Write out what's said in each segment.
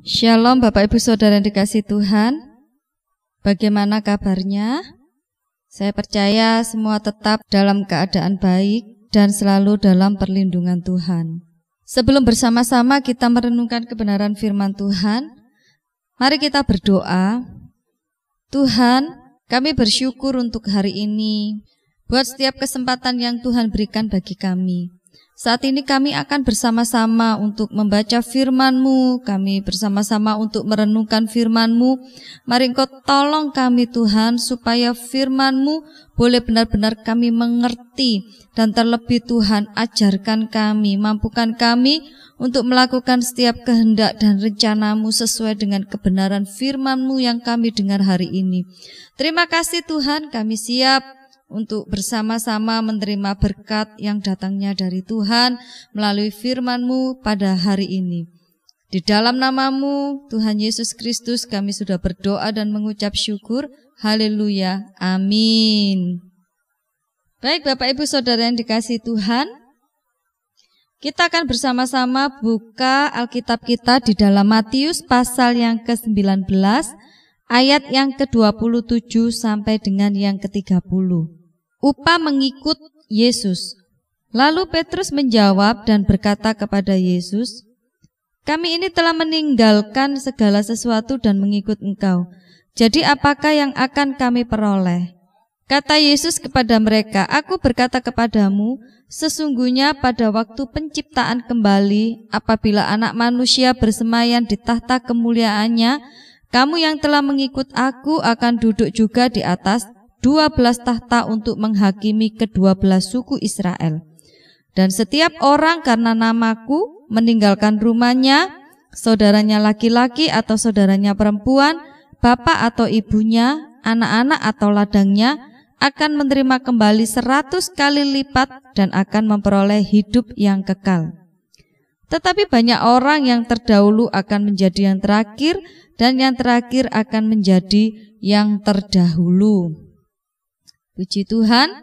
Shalom Bapak Ibu Saudara yang dikasihi Tuhan. Bagaimana kabarnya? Saya percaya semua tetap dalam keadaan baik dan selalu dalam perlindungan Tuhan. Sebelum bersama-sama kita merenungkan kebenaran firman Tuhan, mari kita berdoa. Tuhan, kami bersyukur untuk hari ini, buat setiap kesempatan yang Tuhan berikan bagi kami. Saat ini kami akan bersama-sama untuk membaca firman-Mu, kami bersama-sama untuk merenungkan firman-Mu. Mari Engkau tolong kami Tuhan, supaya firman-Mu boleh benar-benar kami mengerti. Dan terlebih Tuhan, ajarkan kami, mampukan kami untuk melakukan setiap kehendak dan rencana-Mu sesuai dengan kebenaran firman-Mu yang kami dengar hari ini. Terima kasih Tuhan, kami siap untuk bersama-sama menerima berkat yang datangnya dari Tuhan melalui firman-Mu pada hari ini. Di dalam nama-Mu, Tuhan Yesus Kristus, kami sudah berdoa dan mengucap syukur. Haleluya. Amin. Baik Bapak Ibu Saudara yang dikasihi Tuhan, kita akan bersama-sama buka Alkitab kita di dalam Matius pasal yang ke-19, ayat yang ke-27 sampai dengan yang ke-30. Upah mengikut Yesus. Lalu Petrus menjawab dan berkata kepada Yesus, "Kami ini telah meninggalkan segala sesuatu dan mengikut Engkau. Jadi apakah yang akan kami peroleh?" Kata Yesus kepada mereka, "Aku berkata kepadamu, sesungguhnya pada waktu penciptaan kembali, apabila Anak Manusia bersemayam di tahta kemuliaannya, kamu yang telah mengikut Aku akan duduk juga di atas 12 tahta untuk menghakimi ke-12 suku Israel. Dan setiap orang karena namaku meninggalkan rumahnya, saudaranya laki-laki atau saudaranya perempuan, bapak atau ibunya, anak-anak atau ladangnya, akan menerima kembali 100 kali lipat dan akan memperoleh hidup yang kekal. Tetapi banyak orang yang terdahulu akan menjadi yang terakhir, dan yang terakhir akan menjadi yang terdahulu." Puji Tuhan,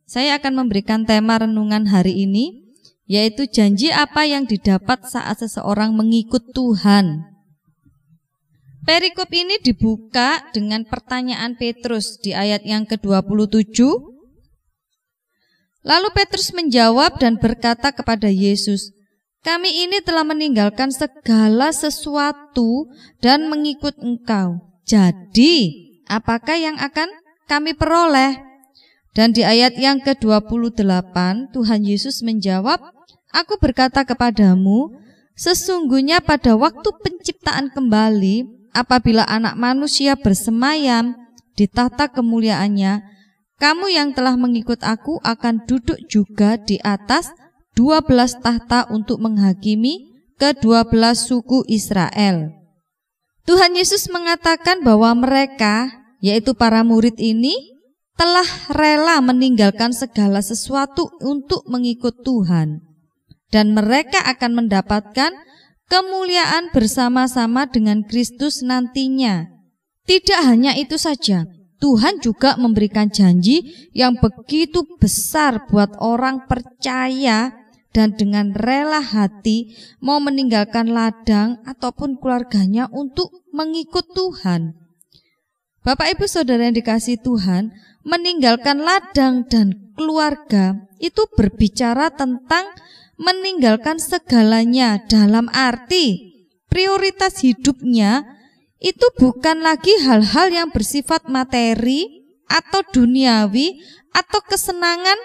saya akan memberikan tema renungan hari ini, yaitu janji apa yang didapat saat seseorang mengikut Tuhan. Perikop ini dibuka dengan pertanyaan Petrus di ayat yang ke-27. Lalu Petrus menjawab dan berkata kepada Yesus, "Kami ini telah meninggalkan segala sesuatu dan mengikut Engkau. Jadi, apakah yang akan kami peroleh?" Dan di ayat yang ke-28 Tuhan Yesus menjawab, "Aku berkata kepadamu, sesungguhnya pada waktu penciptaan kembali, apabila Anak Manusia bersemayam di tahta kemuliaannya, kamu yang telah mengikut Aku akan duduk juga di atas 12 tahta untuk menghakimi ke-12 suku Israel." Tuhan Yesus mengatakan bahwa mereka, yaitu para murid ini, telah rela meninggalkan segala sesuatu untuk mengikut Tuhan. Dan mereka akan mendapatkan kemuliaan bersama-sama dengan Kristus nantinya. Tidak hanya itu saja, Tuhan juga memberikan janji yang begitu besar buat orang percaya dan dengan rela hati mau meninggalkan ladang ataupun keluarganya untuk mengikut Tuhan. Bapak Ibu Saudara yang dikasihi Tuhan, meninggalkan ladang dan keluarga itu berbicara tentang meninggalkan segalanya, dalam arti prioritas hidupnya itu bukan lagi hal-hal yang bersifat materi atau duniawi atau kesenangan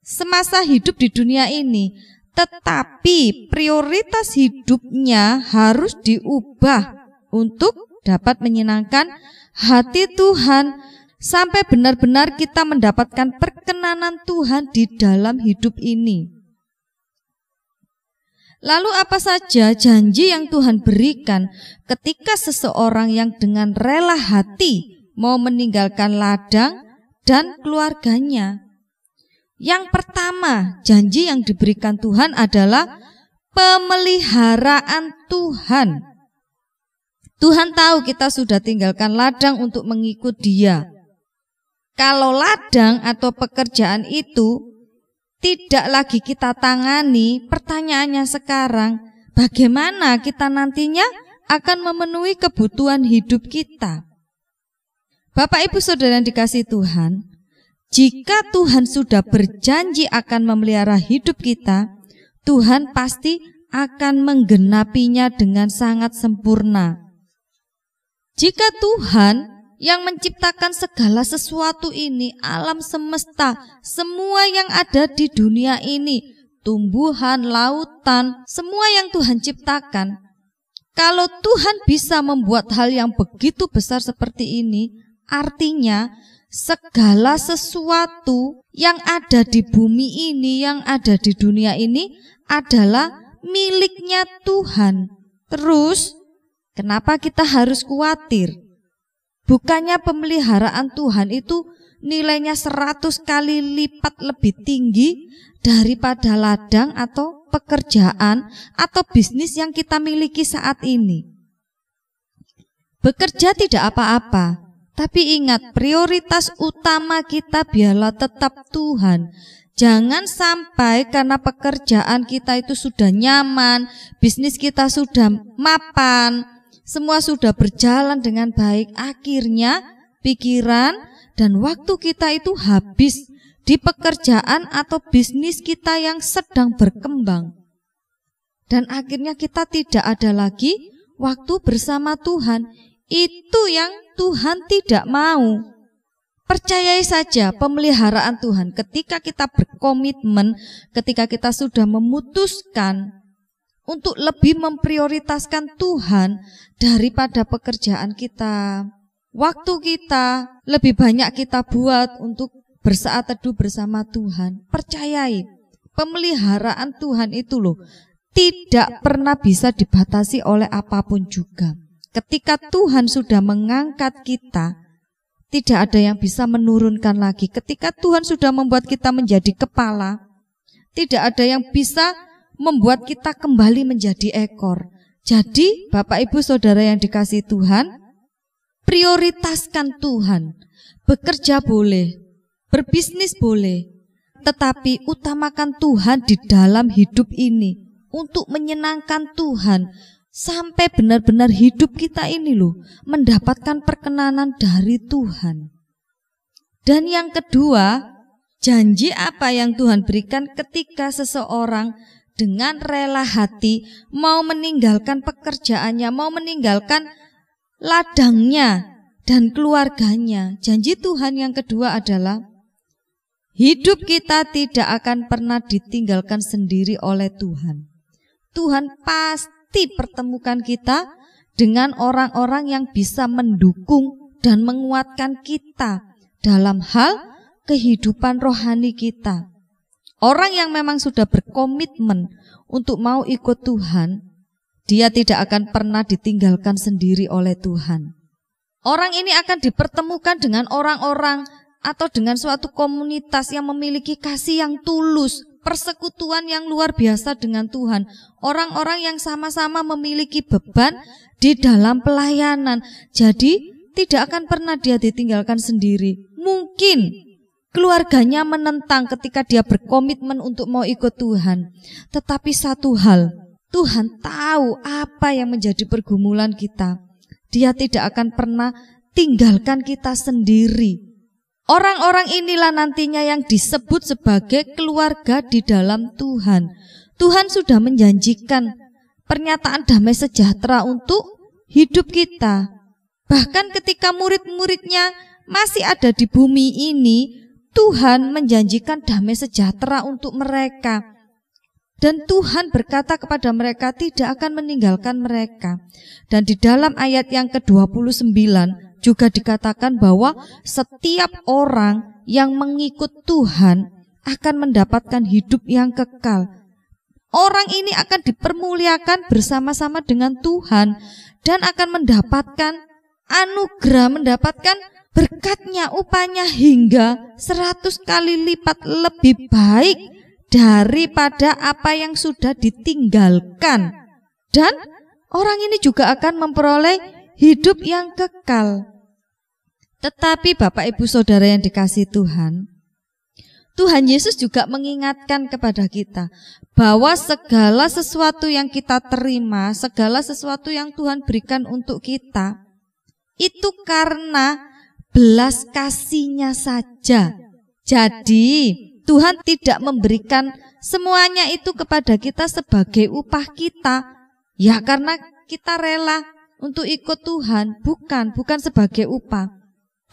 semasa hidup di dunia ini, tetapi prioritas hidupnya harus diubah untuk dapat menyenangkan hati Tuhan, sampai benar-benar kita mendapatkan perkenanan Tuhan di dalam hidup ini. Lalu apa saja janji yang Tuhan berikan ketika seseorang yang dengan rela hati mau meninggalkan ladang dan keluarganya? Yang pertama, janji yang diberikan Tuhan adalah pemeliharaan Tuhan. Tuhan tahu kita sudah tinggalkan ladang untuk mengikut Dia. Kalau ladang atau pekerjaan itu tidak lagi kita tangani, pertanyaannya sekarang, bagaimana kita nantinya akan memenuhi kebutuhan hidup kita. Bapak Ibu Saudara yang dikasihi Tuhan, jika Tuhan sudah berjanji akan memelihara hidup kita, Tuhan pasti akan menggenapinya dengan sangat sempurna. Jika Tuhan yang menciptakan segala sesuatu ini, alam semesta, semua yang ada di dunia ini, tumbuhan, lautan, semua yang Tuhan ciptakan, kalau Tuhan bisa membuat hal yang begitu besar seperti ini, artinya segala sesuatu yang ada di bumi ini, yang ada di dunia ini adalah miliknya Tuhan. Terus, kenapa kita harus khawatir? Bukannya pemeliharaan Tuhan itu nilainya 100 kali lipat lebih tinggi daripada ladang atau pekerjaan atau bisnis yang kita miliki saat ini. Bekerja tidak apa-apa, tapi ingat, prioritas utama kita biarlah tetap Tuhan. Jangan sampai karena pekerjaan kita itu sudah nyaman, bisnis kita sudah mapan, semua sudah berjalan dengan baik, akhirnya pikiran dan waktu kita itu habis di pekerjaan atau bisnis kita yang sedang berkembang. Dan akhirnya kita tidak ada lagi waktu bersama Tuhan. Itu yang Tuhan tidak mau. Percayai saja pemeliharaan Tuhan ketika kita berkomitmen, ketika kita sudah memutuskan untuk lebih memprioritaskan Tuhan daripada pekerjaan kita. Waktu kita lebih banyak kita buat untuk bersaat teduh bersama Tuhan. Percayai, pemeliharaan Tuhan itu loh tidak pernah bisa dibatasi oleh apapun juga. Ketika Tuhan sudah mengangkat kita, tidak ada yang bisa menurunkan lagi. Ketika Tuhan sudah membuat kita menjadi kepala, tidak ada yang bisa membuat kita kembali menjadi ekor. Jadi, Bapak Ibu Saudara yang dikasihi Tuhan, prioritaskan Tuhan. Bekerja boleh, berbisnis boleh, tetapi utamakan Tuhan di dalam hidup ini untuk menyenangkan Tuhan. Sampai benar-benar hidup kita ini loh mendapatkan perkenanan dari Tuhan. Dan yang kedua, janji apa yang Tuhan berikan ketika seseorang dengan rela hati mau meninggalkan pekerjaannya, mau meninggalkan ladangnya dan keluarganya. Janji Tuhan yang kedua adalah hidup kita tidak akan pernah ditinggalkan sendiri oleh Tuhan. Tuhan pasti pertemukan kita dengan orang-orang yang bisa mendukung dan menguatkan kita dalam hal kehidupan rohani kita. Orang yang memang sudah berkomitmen untuk mau ikut Tuhan, dia tidak akan pernah ditinggalkan sendiri oleh Tuhan. Orang ini akan dipertemukan dengan orang-orang atau dengan suatu komunitas yang memiliki kasih yang tulus, persekutuan yang luar biasa dengan Tuhan. Orang-orang yang sama-sama memiliki beban di dalam pelayanan. Jadi tidak akan pernah dia ditinggalkan sendiri. Mungkin keluarganya menentang ketika dia berkomitmen untuk mau ikut Tuhan. Tetapi satu hal, Tuhan tahu apa yang menjadi pergumulan kita. Dia tidak akan pernah tinggalkan kita sendiri. Orang-orang inilah nantinya yang disebut sebagai keluarga di dalam Tuhan. Tuhan sudah menjanjikan pernyataan damai sejahtera untuk hidup kita. Bahkan ketika murid-muridnya masih ada di bumi ini, Tuhan menjanjikan damai sejahtera untuk mereka. Dan Tuhan berkata kepada mereka tidak akan meninggalkan mereka. Dan di dalam ayat yang ke-29 juga dikatakan bahwa setiap orang yang mengikut Tuhan akan mendapatkan hidup yang kekal. Orang ini akan dipermuliakan bersama-sama dengan Tuhan dan akan mendapatkan anugerah, mendapatkan berkatnya, upahnya hingga 100 kali lipat lebih baik daripada apa yang sudah ditinggalkan. Dan orang ini juga akan memperoleh hidup yang kekal. Tetapi Bapak Ibu Saudara yang dikasihi Tuhan, Tuhan Yesus juga mengingatkan kepada kita bahwa segala sesuatu yang kita terima, segala sesuatu yang Tuhan berikan untuk kita, itu karena belas kasih-Nya saja. Jadi Tuhan tidak memberikan semuanya itu kepada kita sebagai upah kita, ya karena kita rela untuk ikut Tuhan, bukan sebagai upah.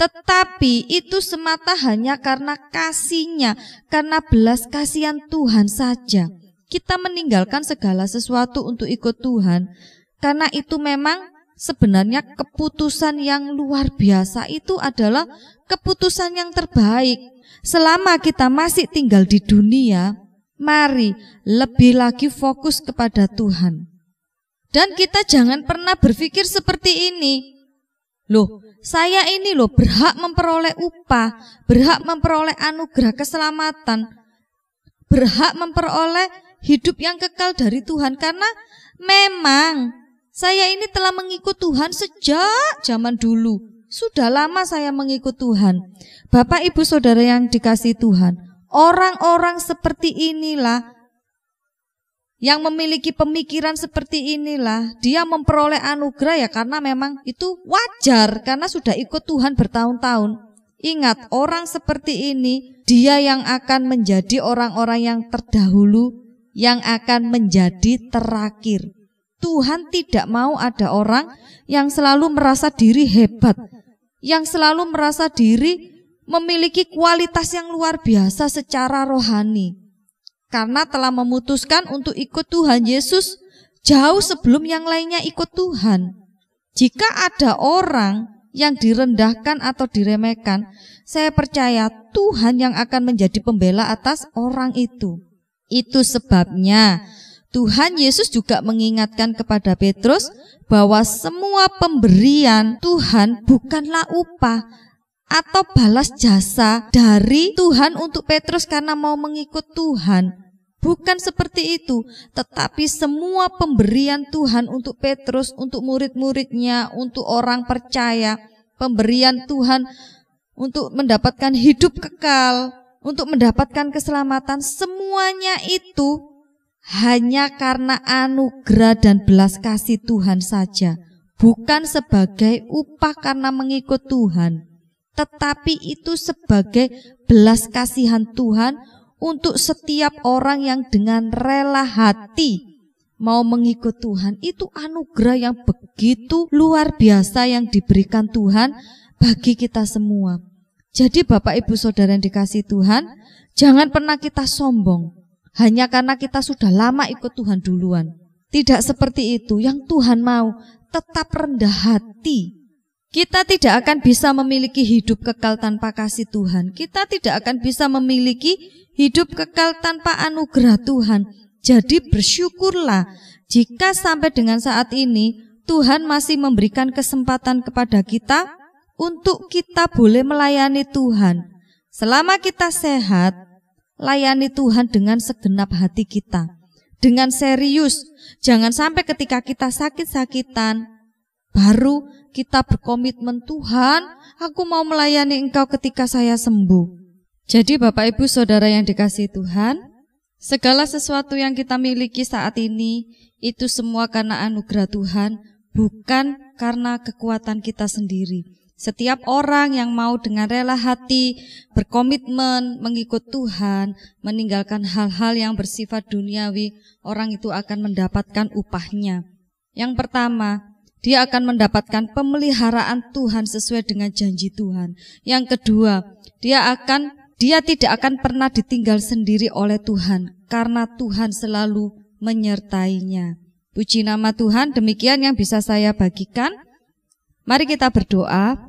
Tetapi itu semata hanya karena kasih-Nya, karena belas kasihan Tuhan saja. Kita meninggalkan segala sesuatu untuk ikut Tuhan, karena itu memang sebenarnya keputusan yang luar biasa. Itu adalah keputusan yang terbaik. Selama kita masih tinggal di dunia, mari lebih lagi fokus kepada Tuhan. Dan kita jangan pernah berpikir seperti ini. Loh, saya ini loh berhak memperoleh upah, berhak memperoleh anugerah keselamatan, berhak memperoleh hidup yang kekal dari Tuhan. Karena memang saya ini telah mengikut Tuhan sejak zaman dulu. Sudah lama saya mengikut Tuhan. Bapak, Ibu, Saudara yang dikasihi Tuhan, orang-orang seperti inilah yang memiliki pemikiran seperti inilah, dia memperoleh anugerah ya karena memang itu wajar, karena sudah ikut Tuhan bertahun-tahun. Ingat, orang seperti ini, dia yang akan menjadi orang-orang yang terdahulu, yang akan menjadi terakhir. Tuhan tidak mau ada orang yang selalu merasa diri hebat, yang selalu merasa diri memiliki kualitas yang luar biasa secara rohani. Karena telah memutuskan untuk ikut Tuhan Yesus jauh sebelum yang lainnya ikut Tuhan. Jika ada orang yang direndahkan atau diremehkan, saya percaya Tuhan yang akan menjadi pembela atas orang itu. Itu sebabnya Tuhan Yesus juga mengingatkan kepada Petrus bahwa semua pemberian Tuhan bukanlah upah atau balas jasa dari Tuhan untuk Petrus karena mau mengikut Tuhan. Bukan seperti itu, tetapi semua pemberian Tuhan untuk Petrus, untuk murid-muridnya, untuk orang percaya, pemberian Tuhan untuk mendapatkan hidup kekal, untuk mendapatkan keselamatan, semuanya itu hanya karena anugerah dan belas kasih Tuhan saja, bukan sebagai upah karena mengikut Tuhan, tetapi itu sebagai belas kasihan Tuhan untuk setiap orang yang dengan rela hati mau mengikut Tuhan. Itu anugerah yang begitu luar biasa yang diberikan Tuhan bagi kita semua. Jadi Bapak, Ibu, Saudara yang dikasihi Tuhan, jangan pernah kita sombong hanya karena kita sudah lama ikut Tuhan duluan. Tidak seperti itu. Yang Tuhan mau tetap rendah hati. Kita tidak akan bisa memiliki hidup kekal tanpa kasih Tuhan. Kita tidak akan bisa memiliki hidup kekal tanpa anugerah Tuhan. Jadi bersyukurlah jika sampai dengan saat ini Tuhan masih memberikan kesempatan kepada kita untuk kita boleh melayani Tuhan. Selama kita sehat, layani Tuhan dengan segenap hati kita, dengan serius. Jangan sampai ketika kita sakit-sakitan baru kita berkomitmen, Tuhan, aku mau melayani Engkau ketika saya sembuh. Jadi Bapak, Ibu, Saudara yang dikasihi Tuhan, segala sesuatu yang kita miliki saat ini, itu semua karena anugerah Tuhan, bukan karena kekuatan kita sendiri. Setiap orang yang mau dengan rela hati, berkomitmen, mengikut Tuhan, meninggalkan hal-hal yang bersifat duniawi, orang itu akan mendapatkan upahnya. Yang pertama, dia akan mendapatkan pemeliharaan Tuhan sesuai dengan janji Tuhan. Yang kedua, dia tidak akan pernah ditinggal sendiri oleh Tuhan, karena Tuhan selalu menyertainya. Puji nama Tuhan, demikian yang bisa saya bagikan. Mari kita berdoa.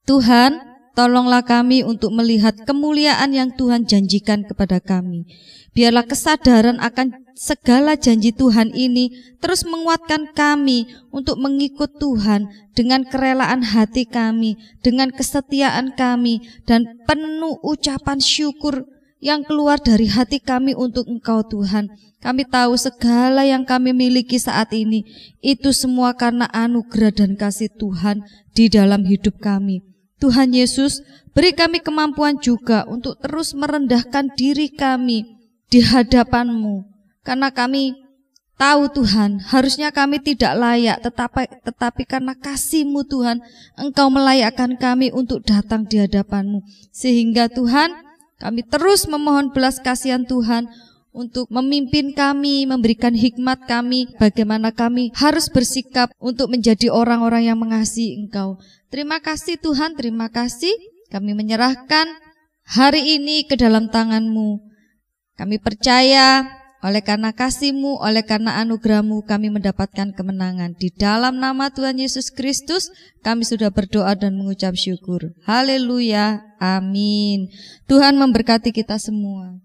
Tuhan, tolonglah kami untuk melihat kemuliaan yang Tuhan janjikan kepada kami. Biarlah kesadaran akan segala janji Tuhan ini terus menguatkan kami untuk mengikut Tuhan dengan kerelaan hati kami, dengan kesetiaan kami, dan penuh ucapan syukur yang keluar dari hati kami untuk Engkau Tuhan. Kami tahu segala yang kami miliki saat ini, itu semua karena anugerah dan kasih Tuhan di dalam hidup kami. Tuhan Yesus, beri kami kemampuan juga untuk terus merendahkan diri kami di hadapan-Mu. Karena kami tahu Tuhan, harusnya kami tidak layak, tetapi karena kasih-Mu Tuhan, Engkau melayakkan kami untuk datang di hadapan-Mu. Sehingga Tuhan, kami terus memohon belas kasihan Tuhan untuk memimpin kami, memberikan hikmat kami, bagaimana kami harus bersikap untuk menjadi orang-orang yang mengasihi Engkau. Terima kasih Tuhan, terima kasih. Kami menyerahkan hari ini ke dalam tangan-Mu. Kami percaya oleh karena kasih-Mu, oleh karena anugerah-Mu kami mendapatkan kemenangan. Di dalam nama Tuhan Yesus Kristus kami sudah berdoa dan mengucap syukur. Haleluya, amin. Tuhan memberkati kita semua.